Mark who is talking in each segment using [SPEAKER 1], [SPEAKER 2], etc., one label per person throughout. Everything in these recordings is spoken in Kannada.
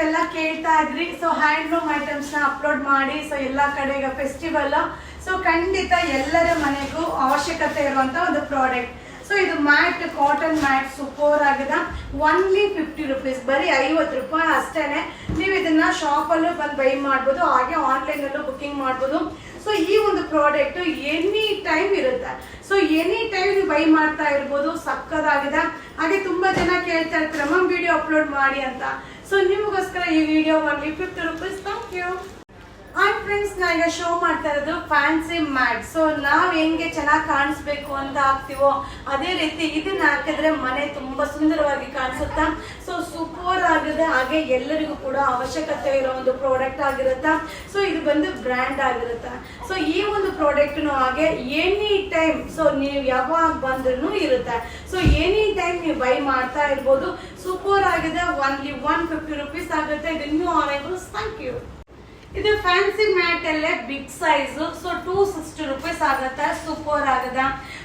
[SPEAKER 1] ನೀವೆಲ್ಲ ಕೇಳ್ತಾ ಇದ್ರಿ. ಸೊ ಹ್ಯಾಂಡ್ಲೂಮ್ ಐಟಮ್ಸ್ ನ ಅಪ್ಲೋಡ್ ಮಾಡಿ. ಸೊ ಎಲ್ಲಾ ಕಡೆ ಈಗ ಫೆಸ್ಟಿವಲ್. ಸೊ ಖಂಡಿತ ಎಲ್ಲರ ಮನೆಗೂ ಅವಶ್ಯಕತೆ ಇರುವಂತ ಒಂದು ಪ್ರಾಡಕ್ಟ್. ಸೊ ಇದು ಮ್ಯಾಟ್, ಕಾಟನ್ ಮ್ಯಾಟ್ ಸೂಪರ್ ಆಗಿದೆ. ಓನ್ಲಿ 50 rupees, ಬರೀ 50 ರೂಪಾಯಿ ಅಷ್ಟೇನೆ. ನೀವು ಇದನ್ನ ಶಾಪ್ ಅಲ್ಲೂ ಬಂದು ಬೈ ಮಾಡ್ಬೋದು, ಹಾಗೆ ಆನ್ಲೈನ್ ಅಲ್ಲೂ ಬುಕಿಂಗ್ ಮಾಡ್ಬೋದು. ಸೊ ಈ ಒಂದು ಪ್ರಾಡಕ್ಟ್ ಎನಿ ಟೈಮ್ ಇರುತ್ತೆ. ಸೊ ಎನಿ ಟೈಮ್ ನೀವು ಬೈ ಮಾಡ್ತಾ ಇರ್ಬೋದು. ಸಕ್ಕದಾಗಿದೆ. ಹಾಗೆ ತುಂಬಾ ಜನ ಕೇಳ್ತಾ ಇರ್ತಾರೆ ಮ್ಯಾಮ್ ವಿಡಿಯೋ ಅಪ್ಲೋಡ್ ಮಾಡಿ ಅಂತ. ಸೊ ನಿಮಗೋಸ್ಕರ ಈ video only 50 rupees. Thank you. Hi friends, ನಾ ಈಗ ಶೋ ಮಾಡ್ತಾ ಇರೋದು ಫ್ಯಾನ್ಸಿ ಮ್ಯಾಟ್. ಸೊ ನಾವ್ ಹೆಂಗೆ ಚೆನ್ನಾಗಿ ಕಾಣಿಸ್ಬೇಕು ಅಂತ ಹಾಕ್ತಿವೋ ಅದೇ ರೀತಿ ಇದನ್ನ ಹಾಕಿದ್ರೆ ಮನೆ ತುಂಬಾ ಸುಂದರವಾಗಿ ಕಾಣಿಸುತ್ತಾ. ಸೊ ಸೂಪರ್ ಆಗಿದೆ. ಹಾಗೆ ಎಲ್ಲರಿಗೂ ಕೂಡ ಅವಶ್ಯಕತೆ ಇರೋ ಒಂದು ಪ್ರಾಡಕ್ಟ್ ಆಗಿರುತ್ತಾ. ಸೊ ಇದು ಬಂದು ಬ್ರ್ಯಾಂಡ್ ಆಗಿರುತ್ತೆ. ಸೊ ಈ ಒಂದು ಪ್ರಾಡಕ್ಟ್ ಹಾಗೆ ಎನಿ ಟೈಮ್ ಸೊ ನೀವು ಯಾವಾಗ ಬಂದ್ರೂ ಇರುತ್ತೆ. ಸೊ ಎನಿ ಟೈಮ್ ನೀವು ಬೈ ಮಾಡ್ತಾ ಇರ್ಬೋದು. ಸೂಪರ್ ಆಗಿದೆ. ಓನ್ಲಿ 150 rupees ಆಗುತ್ತೆ. ಇದು ಇನ್ನೂ ಅರೈವಲ್ಸ್. Thank you. ಇದು ಫ್ಯಾನ್ಸಿ ಮ್ಯಾಟ್ ಅಲ್ಲೇ ಬಿಗ್ ಸೈಜ್. ಸೊ 260 rupees ಆಗುತ್ತೆ. ಸೂಪರ್ ಆಗದ.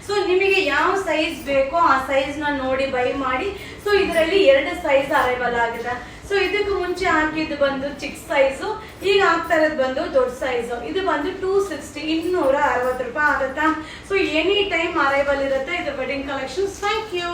[SPEAKER 1] ಸೊ ನಿಮಗೆ ಯಾವ ಸೈಜ್ ಬೇಕೋ ಆ ಸೈಜ್ ನ ನೋಡಿ ಬೈ ಮಾಡಿ. ಸೊ ಇದರಲ್ಲಿ 2 ಸೈಜ್ ಅರೈವಲ್ ಆಗಿದೆ. ಸೊ ಇದಕ್ಕೆ ಮುಂಚೆ ಹಾಕಿದ್ದು ಬಂದು ಚಿಕ್ಕ ಸೈಜ್, ಈಗ ಆಗ್ತಾ ಇರೋದು ಬಂದು ದೊಡ್ಡ ಸೈಜ್. ಇದು ಬಂದು 260, 260 ರೂಪಾಯಿ ಆಗುತ್ತಾ. ಸೊ ಎನಿ ಟೈಮ್ ಅರೈವಲ್ ಇರುತ್ತೆ. ಇದು wedding collections. Thank you.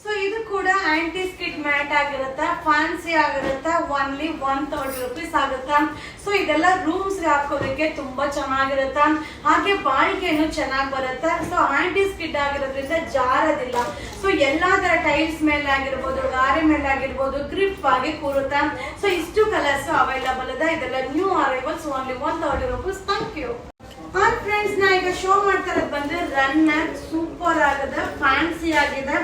[SPEAKER 1] So ಇದು ಕೂಡ ಆಂಟಿ ಸ್ಕಿಡ್ ಮ್ಯಾಟ್ ಆಗಿರುತ್ತೆ. ಫ್ಯಾನ್ಸಿ ಆಗಿರುತ್ತೆ. ಓನ್ಲಿ 130 rupees ಆಗುತ್ತಾ. ಸೊ ಇದೆಲ್ಲ ರೂಮ್ಸ್ ಹಾಕೋದಕ್ಕೆ ತುಂಬಾ ಚೆನ್ನಾಗಿರುತ್ತೆ. ಹಾಗೆ ಬಾಳಿಕೆನು ಚೆನ್ನಾಗಿ ಬರುತ್ತೆ. ಸೊ ಆಂಟಿ ಸ್ಕಿಡ್ ಆಗಿರೋದ್ರಿಂದ ಜಾರದಿಲ್ಲ. ಸೊ ಎಲ್ಲಾ ತರ ಟೈಲ್ಸ್ ಮೇಲೆ ಆಗಿರ್ಬೋದು, ಗಾರೆ ಮೇಲೆ ಆಗಿರ್ಬೋದು, ಗ್ರಿಪ್ ಆಗಿ ಕೂರುತ್ತೆ. ಸೊ ಇಷ್ಟು ಕಲರ್ಸ್ ಅವೈಲಬಲ್ ಇದೆ. ಇದೆಲ್ಲ new arrivals. Only 130 rupees. Thank you. Hi friends, ನಾ ಈಗ ಶೋ ಮಾಡ್ತಾ ಇರೋದು ಬಂದ್ರೆ ರನ್ನರ್. ಸೂಪರ್ ಆಗಿದೆ. ಫ್ಯಾನ್ಸಿ ಆಗಿದೆ.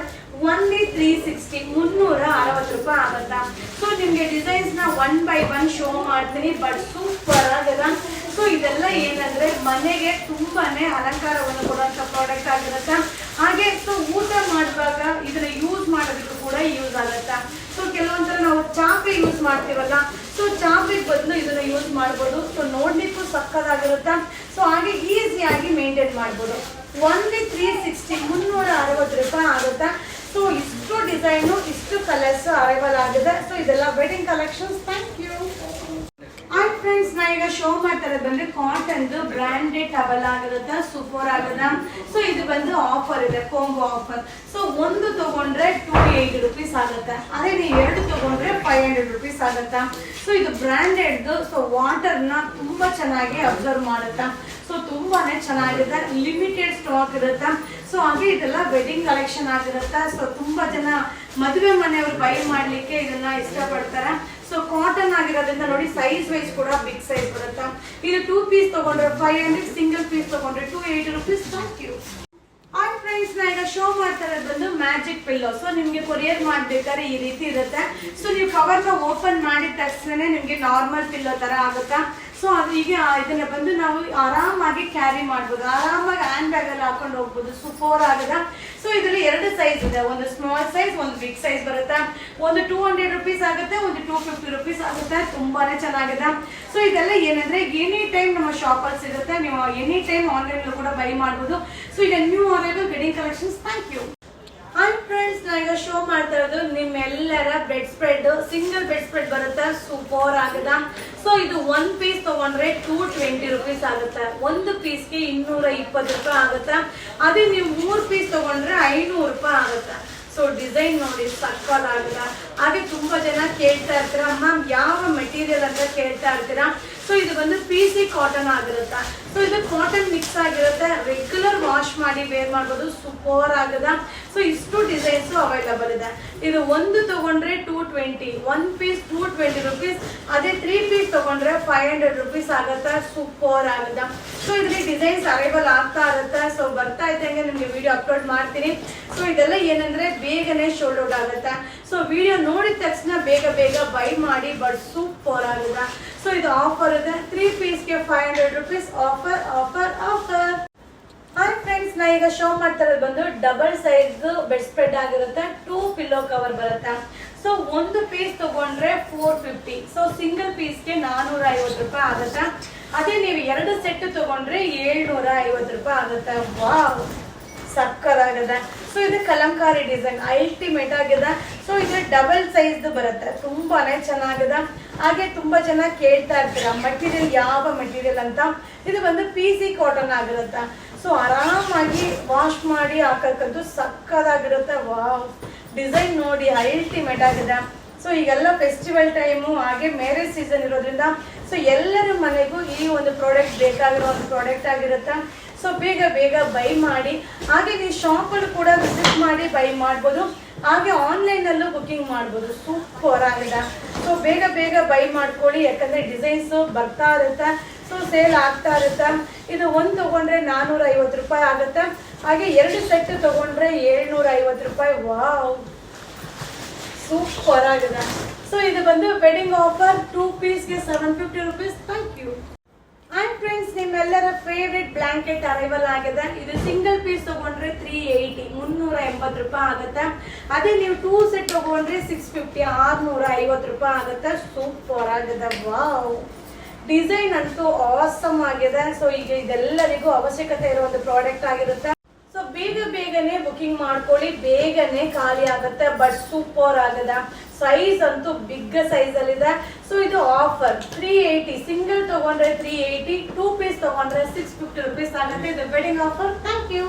[SPEAKER 1] ಓನ್ಲಿ 360, 360 ರೂಪಾಯಿ ಆಗುತ್ತಾ. ಸೊ ನಿಮ್ಗೆ ಡಿಸೈನ್ಸ್ ನ 1 by 1 ಶೋ ಮಾಡ್ತೀನಿ. ಬಟ್ ಸೂಪರ್ ಆಗಿದೆ. ಸೊ ಇದೆಲ್ಲ ಏನಂದ್ರೆ ಮನೆಗೆ ತುಂಬಾನೇ ಅಲಂಕಾರವನ್ನು ಕೊಡುವಂತ ಪ್ರಾಡಕ್ಟ್ ಆಗಿರುತ್ತೆ. ಹಾಗೆ ಸೊ ಊಟ ಮಾಡುವಾಗ ಇದನ್ನ ಯೂಸ್ ಮಾಡೋದಕ್ಕೂ ಕೂಡ ಯೂಸ್ ಆಗುತ್ತಾ. ಸೊ ಕೆಲವೊಂದ್ಸಲ ನಾವು ಚಾಪೆ ಯೂಸ್ ಮಾಡ್ತೀವಲ್ಲ, ಸೊ ಚಾಪೆ ಬದಲು ಇದನ್ನ ಯೂಸ್ ಮಾಡ್ಬೋದು. ಸೊ ನೋಡ್ಲಿಕ್ಕೂ ಸಕ್ಕದಾಗಿರುತ್ತಾ. ಸೊ ಹಾಗೆ ಈಸಿಯಾಗಿ ಮೇಂಟೈನ್ ಮಾಡ್ಬೋದು. ಓನ್ಲಿ 360, 360 ರೂಪಾಯಿ ಆಗುತ್ತಾ. ಸೊ ಇಷ್ಟು ಡಿಸೈನು, ಇಷ್ಟು ಕಲರ್ಸ್ ಅರೈವಲ್ ಆಗಿದೆ. ಸೊ ಇದೆಲ್ಲ wedding collections. Thank you. Hi friends, ನಾ ಈಗ ಶೋ ಮಾಡ್ತಾ ಇರೋದು ಬಂದ್ರೆ ಕಾಟನ್ ಬ್ರಾಂಡೆಡ್ ಟವಲ್ ಆಗಿರುತ್ತೆ. ಸೂಪರ್ ಆಗದ. ಸೊ ಇದು ಬಂದು ಆಫರ್ ಇದೆ, ಕಾಂಬೋ ಆಫರ್. ಸೊ ಒಂದು ತಗೊಂಡ್ರೆ 280 rupees ಆಗುತ್ತೆ. ಅದೇ ನೀವು 2 ತಗೊಂಡ್ರೆ 500 rupees ಆಗುತ್ತಾ. ಸೊ ಇದು ಬ್ರಾಂಡೆಡ್. ಸೊ ವಾಟರ್ ನ ತುಂಬಾ ಚೆನ್ನಾಗಿ ಅಬ್ಸರ್ವ್ ಮಾಡುತ್ತಾ. ಸೊ ತುಂಬಾನೇ ಚೆನ್ನಾಗಿದೆ. ಲಿಮಿಟೆಡ್ ಸ್ಟಾಕ್ ಇರುತ್ತೆ. ಸೊ ಹಾಗೆ ಇದೆಲ್ಲ ವೆಡ್ಡಿಂಗ್ ಕಲೆಕ್ಷನ್ ಆಗಿರುತ್ತೆ. ಸೊ ತುಂಬಾ ಜನ ಮದುವೆ ಮನೆಯವರು ಬೈ ಮಾಡ್ಲಿಕ್ಕೆ ಇದನ್ನ ಇಷ್ಟಪಡ್ತಾರೆ. ಸೊ ಕಾಟನ್ ಆಗಿರೋದ್ರಿಂದ ನೋಡಿ ಸೈಜ್ ವೈಸ್ ಕೂಡ ಬಿಗ್ ಸೈಜ್ ಬರುತ್ತೆ. ಇದು 2 ಪೀಸ್ ತಗೊಂಡ್ರೆ 500, ಸಿಂಗಲ್ ಪೀಸ್ ತಗೊಂಡ್ರೆ 280 rupees. Thank you. Hi friends, ನಾ ಈಗ ಶೋ ಮಾಡ್ತಾ ಇರೋದು ಬಂದು ಮ್ಯಾಜಿಕ್ ಪಿಲ್ಲೋ. ಸೊ ನಿಮ್ಗೆ ಕೊರಿಯರ್ ಮಾಡ್ಬೇಕಾದ್ರೆ ಈ ರೀತಿ ಇರುತ್ತೆ. ಸೊ ನೀವು ಕವರ್ ನ ಓಪನ್ ಮಾಡಿದ ತಕ್ಷಣ ನಿಮ್ಗೆ ನಾರ್ಮಲ್ ಪಿಲ್ಲೋ ತರ ಆಗುತ್ತಾ. ಸೊ ಅದು ಈಗ ಇದನ್ನ ಬಂದು ನಾವು ಆರಾಮಾಗಿ ಕ್ಯಾರಿ ಮಾಡ್ಬೋದು. ಆರಾಮಾಗಿ ಹ್ಯಾಂಡ್ ಬ್ಯಾಗ್ ಅಲ್ಲಿ ಹಾಕೊಂಡು ಹೋಗ್ಬೋದು. ಸೂಪರ್ ಆಗಿದೆ. ಸೊ ಇದರಲ್ಲಿ 2 ಸೈಜ್ ಇದೆ. ಒಂದು ಸ್ಮಾಲ್ ಸೈಜ್, ಒಂದು ಬಿಗ್ ಸೈಜ್ ಬರುತ್ತೆ. ಒಂದು 200 rupees ಆಗುತ್ತೆ, ಒಂದು 250 rupees ಆಗುತ್ತೆ. ತುಂಬಾನೇ ಚೆನ್ನಾಗಿದೆ. ಸೊ ಇದೆಲ್ಲ ಏನಂದ್ರೆ ಎನಿ ಟೈಮ್ ನಮ್ಮ ಶಾಪ್ ಅಲ್ಲಿ ಸಿಗುತ್ತೆ. ನೀವು ಎನಿ ಟೈಮ್ ಆನ್ಲೈನ್ ಕೂಡ ಬೈ ಮಾಡ್ಬೋದು. ಸೊ ಈಗ new arrival wedding collections. Thank you. Hi friends, ನಾ ಈಗ ಶೋ ಮಾಡ್ತಾ ಇರೋದು ನಿಮ್ಮೆಲ್ಲರ bedspread. Single bedspread ಬರುತ್ತೆ. ಸೂಪರ್ ಆಗಿದೆ. ಸೊ ಇದು 1 ಪೀಸ್ ತಗೊಂಡ್ರೆ 220 rupees ಆಗುತ್ತೆ. ಒಂದು ಪೀಸ್ಗೆ 220 ರೂಪಾಯಿ ಆಗುತ್ತೆ. ಅದೇ ನೀವು 3 ಪೀಸ್ ತಗೊಂಡ್ರೆ 500 ರೂಪಾಯಿ ಆಗುತ್ತೆ. ಸೊ ಡಿಸೈನ್ ನೋಡಿ ಸಕ್ಕಲ್ ಆಗಲ್ಲ. ಹಾಗೆ ತುಂಬಾ ಜನ ಕೇಳ್ತಾ ಇರ್ತೀರಾ ಮ್ಯಾಮ್ ಯಾವ ಮೆಟೀರಿಯಲ್ ಅಂತ ಕೇಳ್ತಾ ಇರ್ತೀರಾ. ಸೊ ಇದು ಬಂದು PC ಕಾಟನ್ ಆಗಿರುತ್ತೆ. ಸೊ ಇದು ಕಾಟನ್ ಮಿಕ್ಸ್ ಆಗಿರುತ್ತೆ. ರೆಗ್ಯುಲರ್ ವಾಶ್ ಮಾಡಿ ವೇರ್ ಮಾಡ್ಬೋದು. ಸೂಪರ್ ಆಗದ. ಸೊ ಇಷ್ಟು ಡಿಸೈನ್ಸ್ ಅವೈಲಬಲ್ ಇದೆ. ಇದು ಒಂದು ತಗೊಂಡ್ರೆ 220, 1 ಪೀಸ್ 220 rupees. ಅದೇ 3 ಪೀಸ್ ತಗೊಂಡ್ರೆ 500 rupees ಆಗುತ್ತೆ. ಸೂಪರ್ ಆಗದ. ಸೊ ಇದರಲ್ಲಿ ಡಿಸೈನ್ಸ್ ಅರೈವಲ್ ಆಗ್ತಾ ಇರುತ್ತೆ. ಸೊ ಬರ್ತಾ ಇದ್ದಂಗೆ ನಿಮ್ಗೆ ವಿಡಿಯೋ ಅಪ್ಲೋಡ್ ಮಾಡ್ತೀನಿ. ಸೊ ಇದೆಲ್ಲ ಏನಂದ್ರೆ ಬೇಗನೆ ಶೋಲ್ಡ್ ಔಟ್ ಆಗುತ್ತೆ. ಸೊ ವಿಡಿಯೋ ನೋಡಿದ ತಕ್ಷಣ ಬೇಗ ಬೇಗ ಬೈ ಮಾಡಿ. ಬಟ್ ಸೂಪರ್ ಆಗಿದೆ. ಸೊ ಇದು ಆಫರ್ ಇದೆ. 3 ಪೀಸ್ಗೆ 500 rupees. Offer offer offer. Hi friends, ನಾ ಈಗ ಶೋ ಮಾಡ್ತಾ ಇರೋದು ಬಂದು ಡಬಲ್ ಸೈಜ್ ಬೆಡ್ ಸ್ಪ್ರೆಡ್ ಆಗಿರುತ್ತೆ. 2 ಪಿಲ್ಲೋ ಕವರ್ ಬರುತ್ತೆ. ಸೊ ಒಂದು ಪೀಸ್ ತಗೊಂಡ್ರೆ 450. ಸೊ ಸಿಂಗಲ್ ಪೀಸ್ಗೆ 450 ರೂಪಾಯಿ ಆಗುತ್ತೆ. ಅದೇ ನೀವು 2 ಸೆಟ್ ತಗೊಂಡ್ರೆ 750 ರೂಪಾಯಿ ಆಗುತ್ತೆ. ವಾವ್, ಸಕ್ಕದಾಗಿದೆ. ಸೊ ಇದು ಕಲಂಕಾರಿ ಡಿಸೈನ್ ಅಲ್ಟಿಮೇಟ್ ಆಗಿದೆ. ಸೊ ಇದು ಡಬಲ್ ಸೈಜ್ ಬರುತ್ತೆ, ತುಂಬಾನೇ ಚೆನ್ನಾಗಿದೆ. ಹಾಗೆ ತುಂಬಾ ಜನ ಕೇಳ್ತಾ ಇರ್ತೀರ ಮಟೀರಿಯಲ್ ಯಾವ ಮಟೀರಿಯಲ್ ಅಂತ. ಇದು ಬಂದು PC ಕಾಟನ್ ಆಗಿರುತ್ತೆ. ಸೊ ಆರಾಮಾಗಿ ವಾಶ್ ಮಾಡಿ ಹಾಕಕ್ಕಂತೂ ಸಕ್ಕದಾಗಿರುತ್ತೆ. ವಾವ್, ಡಿಸೈನ್ ನೋಡಿ ಅಲ್ಟಿಮೇಟ್ ಆಗಿದೆ. ಸೊ ಈಗೆಲ್ಲ ಫೆಸ್ಟಿವಲ್ ಟೈಮು ಹಾಗೆ ಮ್ಯಾರೇಜ್ ಸೀಸನ್ ಇರೋದ್ರಿಂದ ಸೊ ಎಲ್ಲರ ಮನೆಗೂ ಈ ಒಂದು ಪ್ರಾಡಕ್ಟ್ ಬೇಕಾಗಿರೋ ಒಂದು ಪ್ರಾಡಕ್ಟ್ ಆಗಿರುತ್ತೆ. ಸೊ ಬೇಗ ಬೇಗ ಬೈ ಮಾಡಿ. ಹಾಗೆ ನೀವು ಶಾಪಲ್ಲಿ ಕೂಡ ವಿಸಿಟ್ ಮಾಡಿ ಬೈ ಮಾಡ್ಬೋದು. ಹಾಗೆ ಆನ್ಲೈನಲ್ಲೂ ಬುಕ್ಕಿಂಗ್ ಮಾಡ್ಬೋದು. ಸೂಪರ್ ಆಗಿದೆ. ಸೊ ಬೇಗ ಬೇಗ ಬೈ ಮಾಡ್ಕೊಳ್ಳಿ, ಯಾಕಂದರೆ ಡಿಸೈನ್ಸು ಬರ್ತಾ ಇರುತ್ತೆ. ಸೊ ಸೇಲ್ ಆಗ್ತಾ ಇರುತ್ತೆ. ಇದು ಒಂದು ತೊಗೊಂಡ್ರೆ 450 ರೂಪಾಯಿ ಆಗುತ್ತೆ. ಹಾಗೆ 2 ಸೆಟ್ ತೊಗೊಂಡ್ರೆ 750 ರೂಪಾಯಿ. ವಾವ್, ಸೂಪರ್ ಆಗಿದೆ. ಸೊ ಇದು ಬಂದು ವೆಡ್ಡಿಂಗ್ ಆಫರ್ 2 ಪೀಸ್ಗೆ 750 rupees. Thank you. And friends, ನಿಮ್ಮೆಲ್ಲರ ಫೇವ್ರೆಟ್ ಬ್ಲಾಂಕೆಟ್ ಅರೈವಲ್ ಆಗಿದೆ. ಇದು ಸಿಂಗಲ್ ಪೀಸ್ ತಗೊಂಡ್ರೆ 380 380 ರೂಪಾಯಿ ಆಗುತ್ತೆ. ಅದೇ ನೀವು 2 ಸೆಟ್ ತಗೊಂಡ್ರೆ 650 650 ರೂಪಾಯಿ ಆಗುತ್ತೆ. ಸೂಪರ್ ಆಗಿದೆ. ವಾವ್, ಡಿಸೈನ್ ಅಂತೂ ಆಸಮ್ ಆಗಿದೆ. ಸೊ ಈಗ ಇದೆಲ್ಲರಿಗೂ ಅವಶ್ಯಕತೆ ಇರೋ ಒಂದು ಪ್ರಾಡಕ್ಟ್ ಆಗಿರುತ್ತೆ. ಸೊ ಬೇಗ ಬೇಗನೆ ಬುಕಿಂಗ್ ಮಾಡ್ಕೊಳ್ಳಿ, ಬೇಗನೆ ಖಾಲಿ ಆಗುತ್ತೆ. ಬಟ್ ಸೂಪರ್ ಆಗಿದೆ. ಸೈಜ್ ಅಂತೂ ಬಿಗ್ ಸೈಜ್ ಅಲ್ಲಿ ಇದೆ. ಸೊ ಇದು ಆಫರ್ 380, ಸಿಂಗಲ್ ತಗೊಂಡ್ರೆ 380, 2 ಪೀಸ್ ತಗೊಂಡ್ರೆ 650 ರುಪೀಸ್ ಆಗುತ್ತೆ. ಇದು wedding offer. Thank you.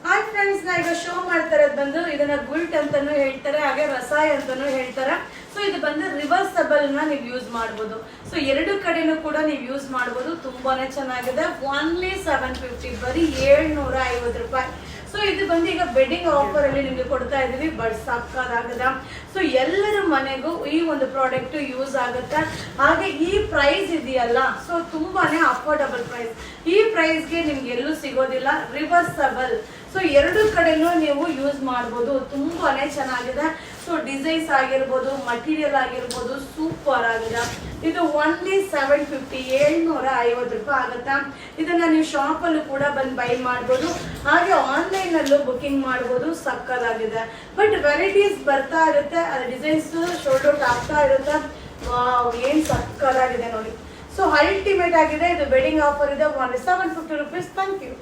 [SPEAKER 1] Hi friends, ನಾ ಈಗ ಶೋ ಮಾಡ್ತಾ ಇರೋದು ಬಂದು ಇದನ್ನ ಗುಲ್ಟ್ ಅಂತಾನು ಹೇಳ್ತಾರೆ, ಹಾಗೆ ರಸಾಯ್ ಅಂತಾನು ಹೇಳ್ತಾರೆ. ಸೊ ಇದು ಬಂದು ರಿವರ್ಸಬಲ್ ನ ನೀವು ಯೂಸ್ ಮಾಡ್ಬೋದು. ಸೊ 2 ಕಡೆನೂ ಕೂಡ ನೀವು ಯೂಸ್ ಮಾಡ್ಬೋದು. ತುಂಬಾನೇ ಚೆನ್ನಾಗಿದೆ. ಓನ್ಲಿ 750, ಬರೀ 750 ರೂಪಾಯಿ. ಸೊ ಇದು ಬಂದು ಈಗ ವೆಡ್ಡಿಂಗ್ ಆಫರ್ ಅಲ್ಲಿ ನಿಮ್ಗೆ ಕೊಡ್ತಾ ಇದೀವಿ. ಬಟ್ ಸಾಕಾಗದ. ಸೊ ಎಲ್ಲರ ಮನೆಗೂ ಈ ಒಂದು ಪ್ರಾಡಕ್ಟ್ ಯೂಸ್ ಆಗುತ್ತೆ. ಹಾಗೆ ಈ ಪ್ರೈಸ್ ಇದೆಯಲ್ಲ, ಸೊ ತುಂಬಾನೇ ಅಫೋರ್ಡಬಲ್ ಪ್ರೈಸ್. ಈ ಪ್ರೈಸ್ಗೆ ನಿಮ್ಗೆ ಎಲ್ಲೂ ಸಿಗೋದಿಲ್ಲ. ರಿವರ್ಸಬಲ್. ಸೊ 2 ಕಡೆನೂ ನೀವು ಯೂಸ್ ಮಾಡ್ಬೋದು. ತುಂಬಾನೇ ಚೆನ್ನಾಗಿದೆ. ಸೊ ಡಿಸೈನ್ಸ್ ಆಗಿರ್ಬೋದು, ಮಟೀರಿಯಲ್ ಆಗಿರ್ಬೋದು, ಸೂಪರ್ ಆಗಿದೆ. ಇದು ಓನ್ಲಿ 750 750 ರೂಪಾಯಿ ಆಗುತ್ತೆ. ಇದನ್ನ ನೀವು ಶಾಪಲ್ಲೂ ಕೂಡ ಬಂದು ಬೈ ಮಾಡ್ಬೋದು. ಹಾಗೆ ಆನ್ಲೈನ್ ಅಲ್ಲೂ ಬುಕಿಂಗ್ ಮಾಡ್ಬೋದು. ಸಕ್ಕದಾಗಿದೆ. ಬಟ್ ವೆರೈಟೀಸ್ ಬರ್ತಾ ಇರುತ್ತೆ, ಅದು ಡಿಸೈನ್ಸ್ ಶೋಲ್ಡ್ ಔಟ್ ಆಗ್ತಾ ಇರುತ್ತೆ. ವಾವ್, ಏನ್ ಸಕ್ಕದಾಗಿದೆ ನೋಡಿ. ಸೊ ಅಲ್ಟಿಮೇಟ್ ಆಗಿದೆ. ಇದು ವೆಡ್ಡಿಂಗ್ ಆಫರ್ ಇದೆ. Only 750 rupees. Thank you.